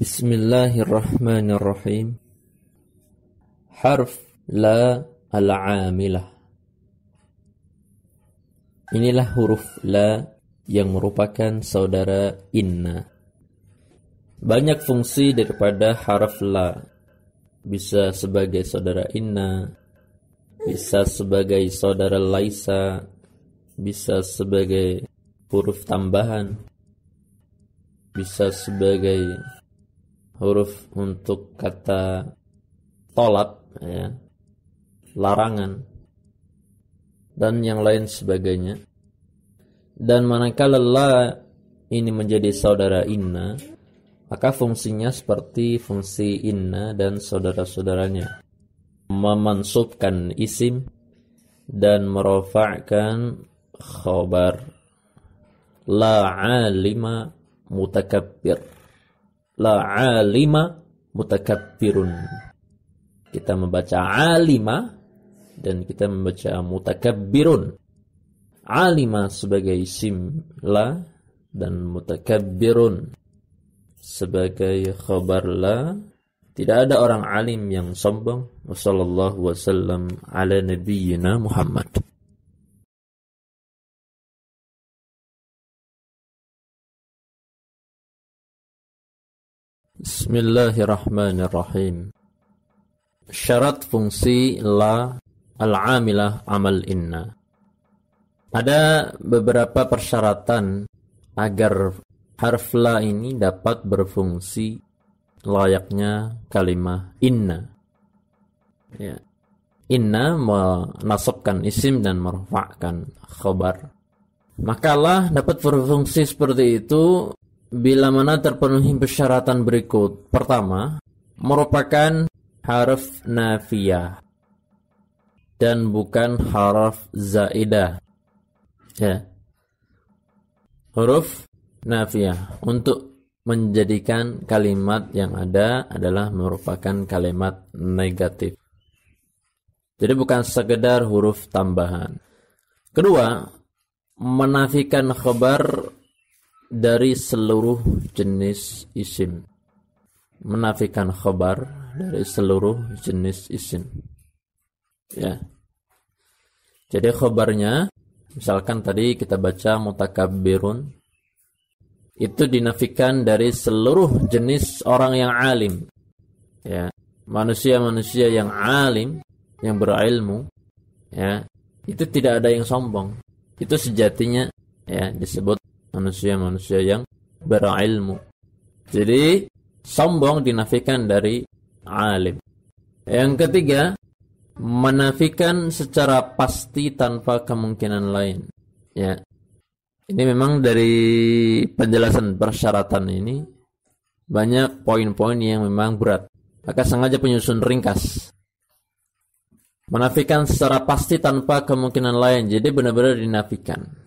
Bismillahirrahmanirrahim. Harf la al-'amilah. Inilah huruf la yang merupakan saudara inna. Banyak fungsi daripada harf la. Bisa sebagai saudara inna, bisa sebagai saudara laisa, bisa sebagai huruf tambahan, bisa sebagai huruf untuk kata tolak, ya, larangan, dan yang lain sebagainya. Dan manakala la ini menjadi saudara inna, maka fungsinya seperti fungsi inna dan saudara-saudaranya, memansubkan isim dan merafa'kan khabar. La alima mutakabbir, la alima mutakabbirun. Kita membaca alima dan kita membaca mutakabbirun. Alima sebagai isim la dan mutakabbirun sebagai khabar la. Tidak ada orang alim yang sombong. Wassallallahu wasallam ala nabiyyina Muhammad. Bismillahirrahmanirrahim. Syarat fungsi la al-'amilah amal inna. Ada beberapa persyaratan agar harf la ini dapat berfungsi layaknya kalimah inna. Ya. Inna menasabkan isim dan merfa'kan khabar. Maka la dapat berfungsi seperti itu bila mana terpenuhi persyaratan berikut. Pertama, merupakan harf nafiyah dan bukan harf zaidah. Ya. Huruf nafiyah untuk menjadikan kalimat yang ada adalah merupakan kalimat negatif. Jadi bukan sekedar huruf tambahan. Kedua, menafikan khabar dari seluruh jenis isim. Menafikan khabar dari seluruh jenis isim. Ya. Jadi khabarnya, misalkan tadi kita baca mutakabbirun, itu dinafikan dari seluruh jenis orang yang alim. Ya. Manusia-manusia yang alim, yang berilmu, ya, itu tidak ada yang sombong. Itu sejatinya, ya, disebut manusia-manusia yang berilmu. Jadi sombong dinafikan dari alim. Yang ketiga, menafikan secara pasti tanpa kemungkinan lain. Ya. Ini memang dari penjelasan persyaratan ini banyak poin-poin yang memang berat. Maka sengaja penyusun ringkas. Menafikan secara pasti tanpa kemungkinan lain. Jadi benar-benar dinafikan.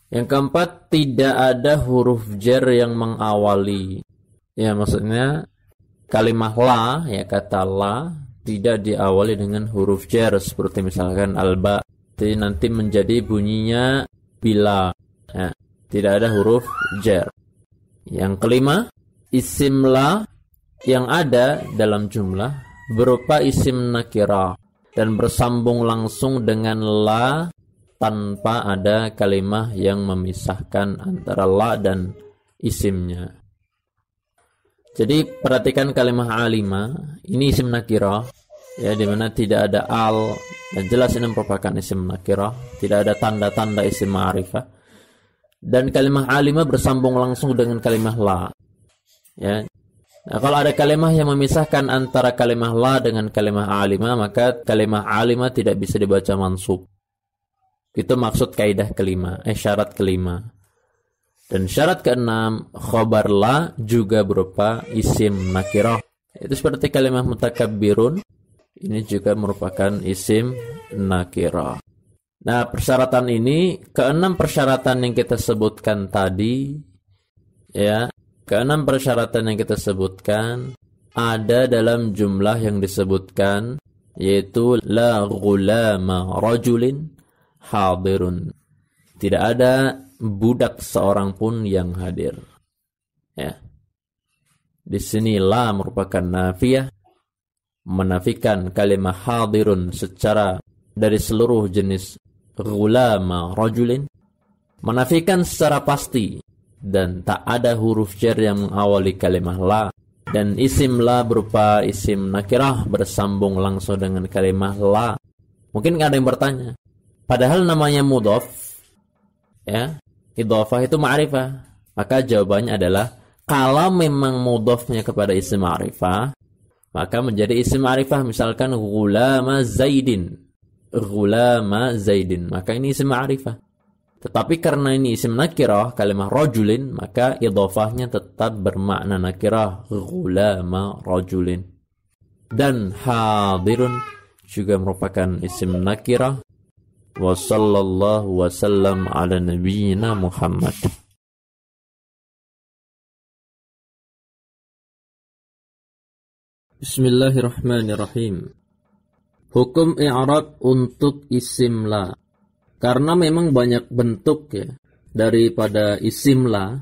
Yang keempat, tidak ada huruf jar yang mengawali. Ya, maksudnya kalimah la, ya, kata la tidak diawali dengan huruf jar seperti misalkan alba. Jadi nanti menjadi bunyinya bila. Ya, tidak ada huruf jar. Yang kelima, isim la yang ada dalam jumlah berupa isim nakirah dan bersambung langsung dengan la tanpa ada kalimah yang memisahkan antara la dan isimnya. Jadi perhatikan kalimah alimah, ini isim nakirah, ya, di mana tidak ada al, dan jelas ini merupakan isim nakirah, tidak ada tanda-tanda isim ma'rifah. Dan kalimah alimah bersambung langsung dengan kalimah la. Ya. Nah, kalau ada kalimah yang memisahkan antara kalimah la dengan kalimah alimah, maka kalimah alimah tidak bisa dibaca mansub. Itu maksud kaidah kelima, syarat kelima. Dan syarat keenam, khabar la juga berupa isim nakirah. Itu seperti kalimah mutakabbirun, ini juga merupakan isim nakirah. Nah, persyaratan ini, keenam persyaratan yang kita sebutkan tadi, ya, keenam persyaratan yang kita sebutkan ada dalam jumlah yang disebutkan, yaitu la ghulama rajulin hadirun. Tidak ada budak seorang pun yang hadir. Ya. Di sini la merupakan nafiyah, menafikan kalimah hadirun secara dari seluruh jenis ghulama rajulin, menafikan secara pasti dan tak ada huruf jar yang mengawali kalimah la, dan isim la berupa isim nakirah bersambung langsung dengan kalimah la. Mungkin ada yang bertanya, padahal namanya mudhaf, ya, idhofah itu ma'rifah. Maka jawabannya adalah, kalau memang mudhafnya kepada isim ma'rifah, maka menjadi isim ma'rifah. Misalkan ghulama zaidin, maka ini isim ma'rifah. Tetapi karena ini isim nakirah, kalimah rajulin, maka idhofahnya tetap bermakna nakirah, ghulama rajulin. Dan hadirun juga merupakan isim nakirah. Wa sallallahu wasallam ala nabiyyina Muhammad. Bismillahirrahmanirrahim. Hukum i'rab untuk isim la. Karena memang banyak bentuk ya daripada isim la,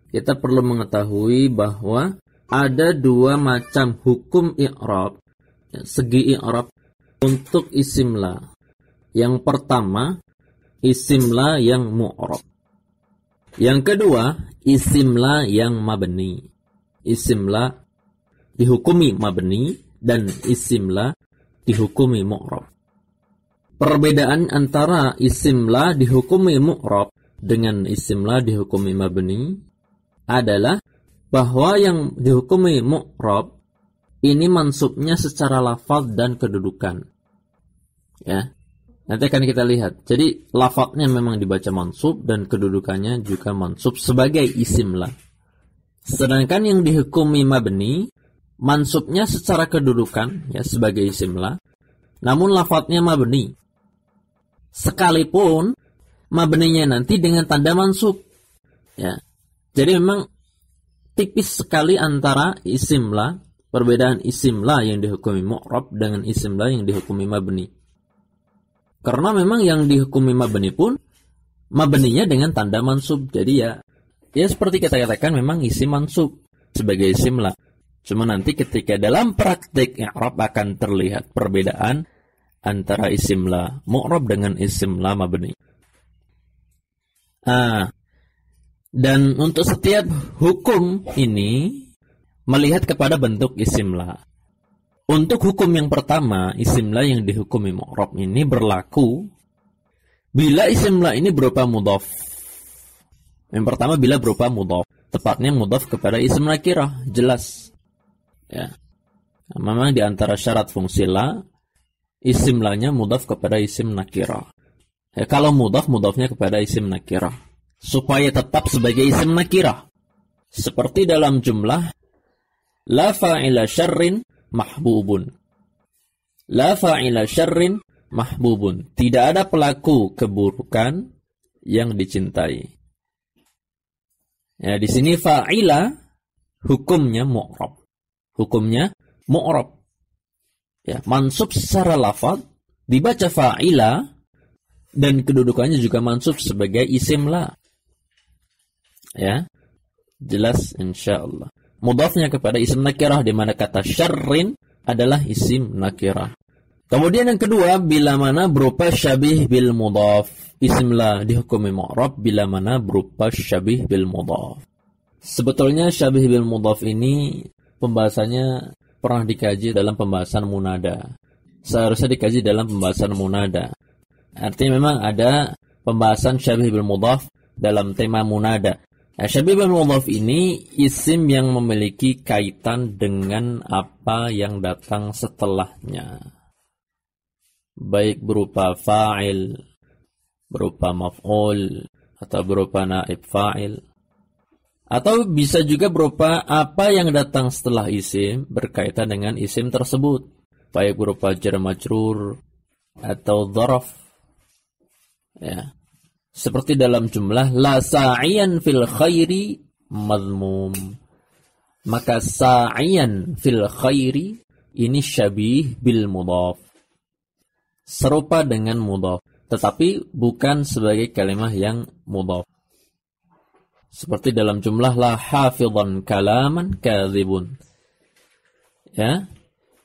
kita perlu mengetahui bahwa ada dua macam hukum i'rab, ya, segi i'rab untuk isim la. Yang pertama, isim la yang mu'rab. Yang kedua, isim la yang mabni. Isim la dihukumi mabni dan isim la dihukumi mu'rab. Perbedaan antara isim la dihukumi mu'rab dengan isim la dihukumi mabni adalah bahwa yang dihukumi mu'rab ini mansubnya secara lafaz dan kedudukan. Ya. Nanti akan kita lihat. Jadi lafaznya memang dibaca mansub dan kedudukannya juga mansub sebagai isim la. Sedangkan yang dihukumi mabni, mansubnya secara kedudukan ya sebagai isim la, namun lafadznya mabni. Sekalipun mabninya nanti dengan tanda mansub. Ya. Jadi memang tipis sekali antara isim la, perbedaan isim la yang dihukumi mu'rab dengan isim la yang dihukumi mabni. Karena memang yang dihukumi mabni pun mabninya dengan tanda mansub. Jadi ya seperti kita katakan memang isim mansub sebagai isim la. Cuma nanti ketika dalam praktik i'rab akan terlihat perbedaan antara isim la mu'rab dengan isim la mabni. Dan untuk setiap hukum ini melihat kepada bentuk isim la. Untuk hukum yang pertama, isim la yang dihukumi mu'rab ini berlaku bila isim la ini berupa mudhaf. Yang pertama bila berupa mudhaf, tepatnya mudhaf kepada isim nakirah, jelas. Ya. Memang di antara syarat fungsi la, isim la-nya mudhaf kepada isim nakirah. Ya, kalau mudhafnya kepada isim nakirah, supaya tetap sebagai isim nakirah. Seperti dalam jumlah la fa'ila syarrin mahbubun. La fa'ila syarrin mahbubun. Tidak ada pelaku keburukan yang dicintai. Ya, di sini fa'ila hukumnya mu'rab. Hukumnya mu'rab. Ya, mansub secara lafaz, dibaca fa'ila, dan kedudukannya juga mansub sebagai isim la. Ya, jelas insyaallah. Mudhafnya kepada isim nakirah, di mana kata syarrin adalah isim nakirah. Kemudian yang kedua, bila mana berupa syabih bil mudhaf. Isim la dihukumi mu'rab bila mana berupa syabih bil mudhaf. Sebetulnya syabih bil mudhaf ini pembahasannya pernah dikaji dalam pembahasan munada. Seharusnya dikaji dalam pembahasan munada. Artinya memang ada pembahasan syabih bil mudhaf dalam tema munada. Nah, syabih bil mudhaf ini isim yang memiliki kaitan dengan apa yang datang setelahnya. Baik berupa fa'il, berupa maf'ul, atau berupa naib fa'il. Atau bisa juga berupa apa yang datang setelah isim berkaitan dengan isim tersebut. Baik berupa jar majrur atau dzaraf. Ya. Seperti dalam jumlah la sa'iyan fil khairi madmum. Maka sa'iyan fil khairi ini syabih bil mudhaf. Serupa dengan mudhaf, tetapi bukan sebagai kalimat yang mudhaf. Seperti dalam jumlah la hafidhan kalaman kadzibun. Ya.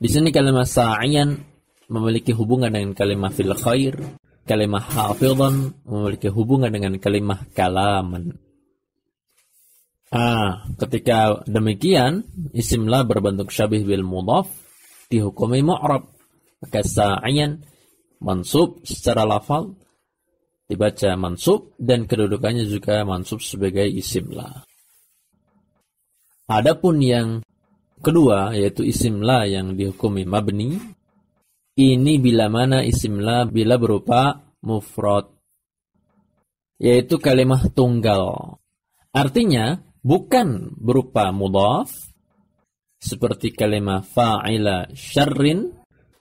Di sini kalimat sa'iyan memiliki hubungan dengan kalimat fil khair. Kalimat hafidhan memiliki hubungan dengan kalimat kalaman. Ketika demikian, isim la berbentuk syabih bil mudhaf dihukumi mu'rab. Maka sa'iyan mansub secara lafal dibaca mansub dan kedudukannya juga mansub sebagai isim la. Adapun yang kedua yaitu isim la yang dihukumi mabni, ini bila mana isim la bila berupa mufrad, yaitu kalimat tunggal. Artinya bukan berupa mudhaf seperti kalimat fa'ila syarrin,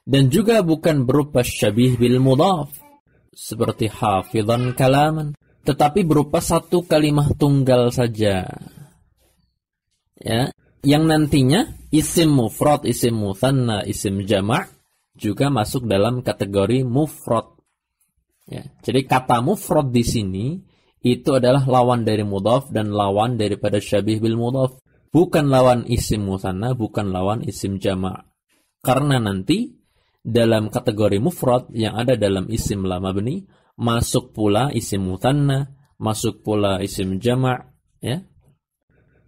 dan juga bukan berupa syabih bil mudhaf seperti hafidhan kalaman, tetapi berupa satu kalimat tunggal saja. Ya, yang nantinya isim mufrad, isim mutsanna, isim jama' juga masuk dalam kategori mufrad. Ya, jadi kata mufrad di sini itu adalah lawan dari mudhaf dan lawan daripada syabih bil mudhaf, bukan lawan isim mutsanna, bukan lawan isim jama'. Karena nanti dalam kategori mufrad yang ada dalam isim la mabni masuk pula isim mutsanna, masuk pula isim jama', ya.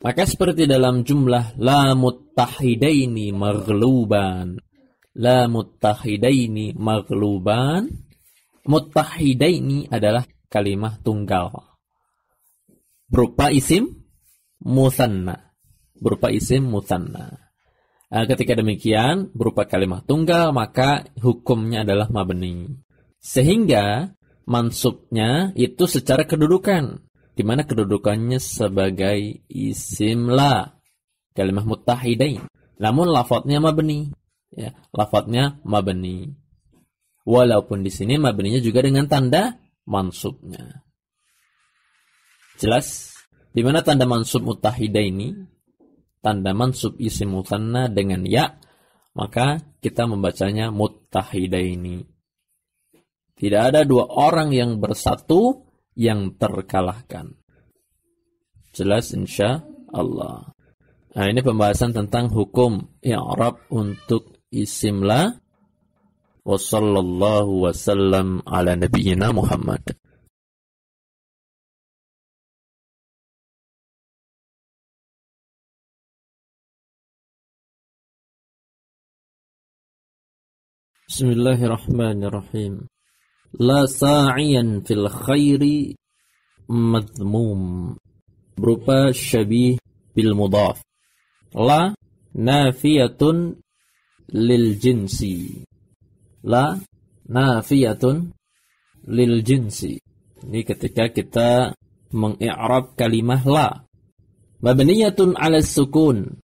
Maka seperti dalam jumlah la muttahidaini maghluban. La muttahidaini maghluban. Muttahidaini adalah kalimat tunggal berupa isim mutsanna. Berupa isim mutsanna. Ketika demikian berupa kalimat tunggal, maka hukumnya adalah mabni. Sehingga mansubnya itu secara kedudukan, di mana kedudukannya sebagai isim la, kalimat muttahidain. Namun lafadznya mabni, ya, lafadznya mabni. Walaupun di sini mabninya juga dengan tanda mansubnya. Jelas? Di mana tanda mansub muttahidaini? Tanda mansub isim mutsanna dengan ya, maka kita membacanya muttahidaini. Tidak ada dua orang yang bersatu yang terkalahkan. Jelas insya Allah. Nah, ini pembahasan tentang hukum i'rab untuk isim la. Wassallallahu wasallam ala nabiyyina Muhammad. Bismillahirrahmanirrahim. La sa'iyan fil khairi madhmum, berupa syabih bil mudhaf. La nafiyatun lil jinsi. La nafiyatun lil jinsi. Ini ketika kita mengi'rab kalimah la. Mabniyatun 'ala sukun.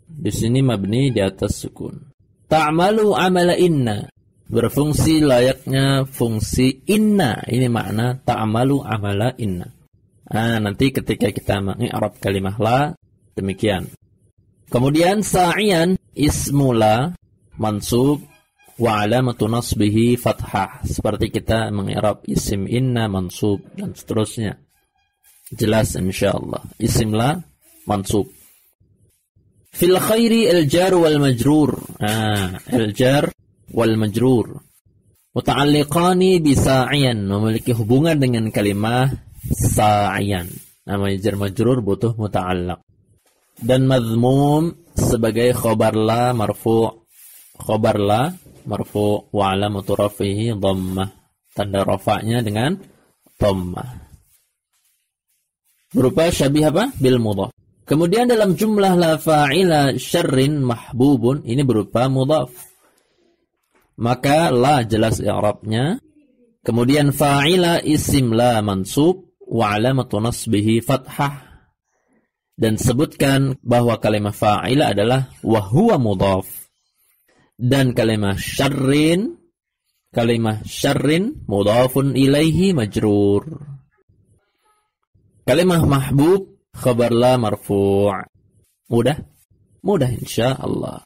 Di sini mabni di atas sukun. Ta'malu amala inna, berfungsi layaknya fungsi inna. Ini makna ta'malu amala inna. Nanti ketika kita mengi'rab kalimah la, demikian. Kemudian sa'iyan ismula mansub wa alamatu nasbihi fathah, seperti kita mengi'rab isim inna mansub dan seterusnya. Jelas insyaallah. Isim la mansub. Fil khairi al-jar wal majrur. Al-jar wal majrur muta'alliqani bi sa'iyan, memiliki hubungan dengan kalimah sa'iyan. Namanya jar majrur butuh muta'allaq. Dan madhmum sebagai khabar la marfu'. Khabar la marfu' wa alamatu rafihi dhammah. Tanda rafa'nya dengan dhammah. Berupa syabih apa? Bil mudhaf. Kemudian dalam jumlah la fa'ila syarrin mahbubun, ini berupa mudhaf. Maka la jelas i'rabnya. Kemudian fa'ila isim la mansub wa alamatu nasbihi fathah. Dan sebutkan bahwa kalimat fa'ila adalah wa huwa mudhaf. Dan kalimat syarrin mudhafun ilaihi majrur. Kalimat mahbub khabar la marfu'. Mudah? Mudah insyaallah.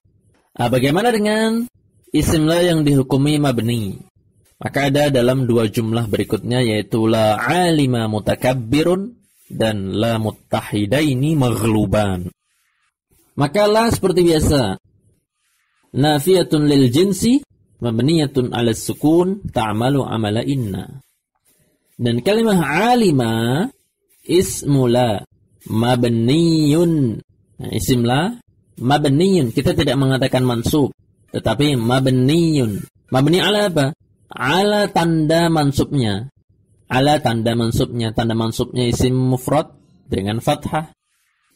Bagaimana dengan isim la yang dihukumi mabni? Maka ada dalam dua jumlah berikutnya, yaitu la alima mutakabbirun dan la muttahidaini maghluban. Maka la seperti biasa, nafiyatun lil jinsi mabniyatun 'ala sukun ta'malu 'amala inna. Dan kalimah alima ismu la mabniyun. Nah, isim la mabniyun, kita tidak mengatakan mansub, tetapi mabniyun. Mabni ala apa? Ala tanda mansubnya. Ala tanda mansubnya. Tanda mansubnya isim mufrad dengan fathah.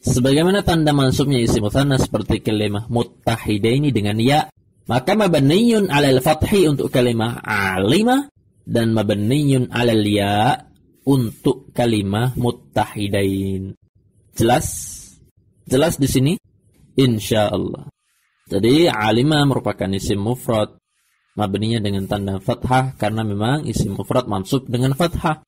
Sebagaimana tanda mansubnya isim mutsanna seperti kalimah muttahidaini dengan ya. Maka mabniyun 'alal fathi untuk kalimah alima dan mabniyun 'alal ya untuk kalimah muttahidain. Jelas? Jelas di sini? Insyaallah. Jadi alima merupakan isim mufrad, mabninya dengan tanda fathah karena memang isim mufrad mansub dengan fathah.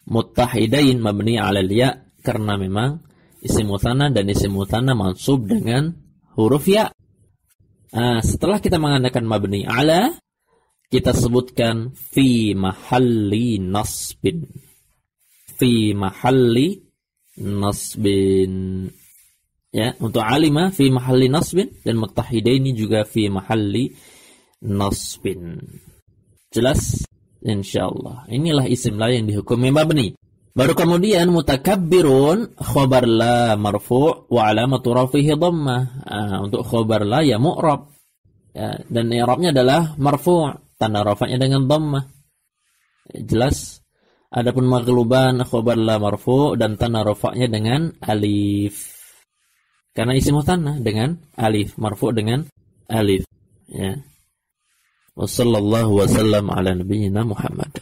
Muttahidain mabni 'alal ya karena memang isim mutsanna dan isim mutsanna mansub dengan huruf ya. Setelah kita menggunakan mabni ala, kita sebutkan fi mahalli nasbin. Fi mahalli nasbin. Ya, untuk alima fi mahalli nasbin dan muttahidaini juga fi mahalli nasbin. Jelas? Insyaallah. Inilah isim la yang dihukumi mabni. Baru kemudian mutakabbirun khabar la marfu' wa alamatu rafihi dhammah. Untuk khabar la ya mu'rab. Ya, dan i'rabnya adalah marfu', tanda rafa'nya dengan dhammah. Jelas? Adapun maghluban khabar la marfu' dan tanda rafa'nya dengan alif. Karena isim mutsanna dengan alif, marfu' dengan alif. Ya. Wassallallahu wasallam ala nabiyyina Muhammad.